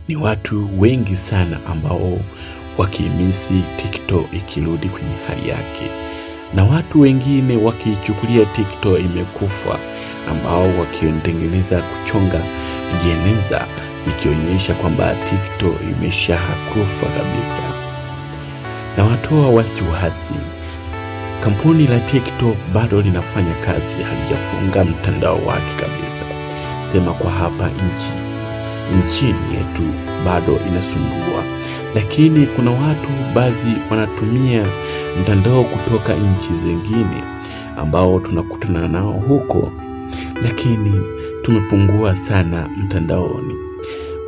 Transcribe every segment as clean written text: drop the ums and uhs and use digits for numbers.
Ni watu wengi sana ambao wakimisi TikTok ikirudi kwenye hali yake, na watu wengine wakichukulia TikTok imekufa, ambao wakitengeneza kuchonga jeneza ikionyesha kwamba TikTok imeshakufa kabisa. Na watoa wasiwasi, kampuni la TikTok bado linafanya kazi, halijafunga mtandao wake kabisa. Sema kwa hapa nchini yetu bado inasumbua, lakini kuna watu baadhi wanatumia mtandao kutoka nchi zingine ambao tunakutana nao huko, lakini tumepungua sana mtandaoni.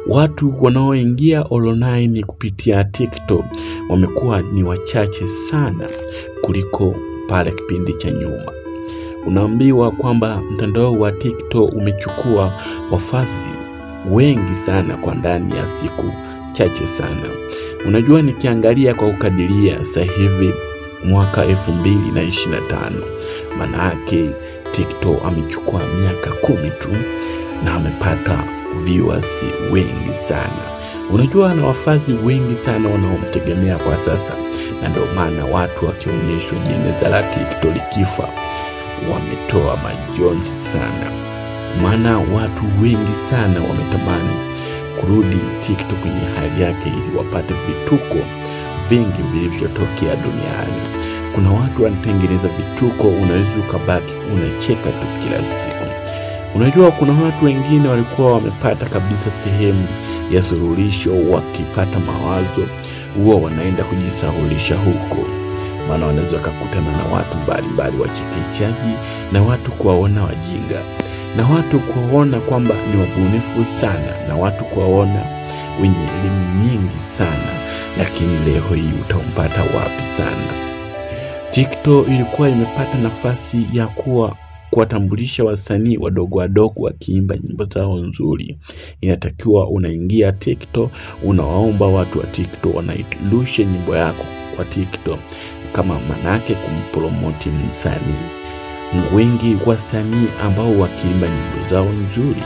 Watu wanaoingia online kupitia TikTok wamekuwa ni wachache sana kuliko pale kipindi cha nyuma. Unaambiwa kwamba mtandao wa TikTok umechukua wafadhili wengi sana kwa ndani ya siku chache sana. Unajua, nikiangalia kwa ukadiria sasa hivi mwaka 2025, manake TikTok amechukua miaka 10 tu na amepata viewers wengi sana. Unajua, na wafadhili wengi sana wanaomtegemea kwa sasa, na ndio maana watu wakionyeshwa jeneza la TikTok likifa wametoa majonzi sana, maana watu wengi sana wametamani kurudi TikTok kwenye hali yake ili wapate vituko vingi vilivyotokea duniani. Kuna watu wanatengeneza vituko, unaweza ukabaki unacheka tu kila siku. Unajua, kuna watu wengine walikuwa wamepata kabisa sehemu ya suluhisho, wakipata mawazo huwa wanaenda kujisahulisha huko, maana wanaweza kukutana na watu mbalimbali wachekeshaji, na watu kuwaona wajinga, na watu kuwaona kwamba ni wabunifu sana, na watu kuwaona wenye elimu nyingi sana. Lakini leo hii utampata wapi sana? TikTok ilikuwa imepata nafasi ya kuwatambulisha wasanii wadogo wakiimba nyimbo zao nzuri. Inatakiwa unaingia TikTok, unawaomba watu wa TikTok wanairusha nyimbo yako kwa TikTok, kama manake kumpromote msanii. Wengi wasanii ambao wakiimba nyimbo zao nzuri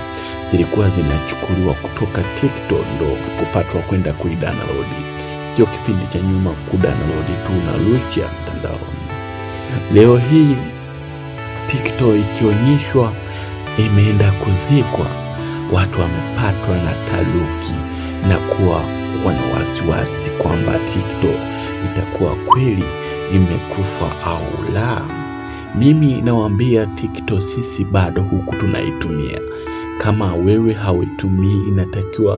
zilikuwa zinachukuliwa kutoka TikTok ndo kupatwa kwenda kuidownload. Sio kipindi cha nyuma kudownload tu unarusha mtandaoni. Leo hii TikTok ikionyeshwa imeenda kuzikwa, watu wamepatwa na taharuki na kuwa wana wasiwasi kwamba TikTok itakuwa kweli imekufa au la. Mimi nawaambia TikTok sisi bado huku tunaitumia. Kama wewe hauitumii, inatakiwa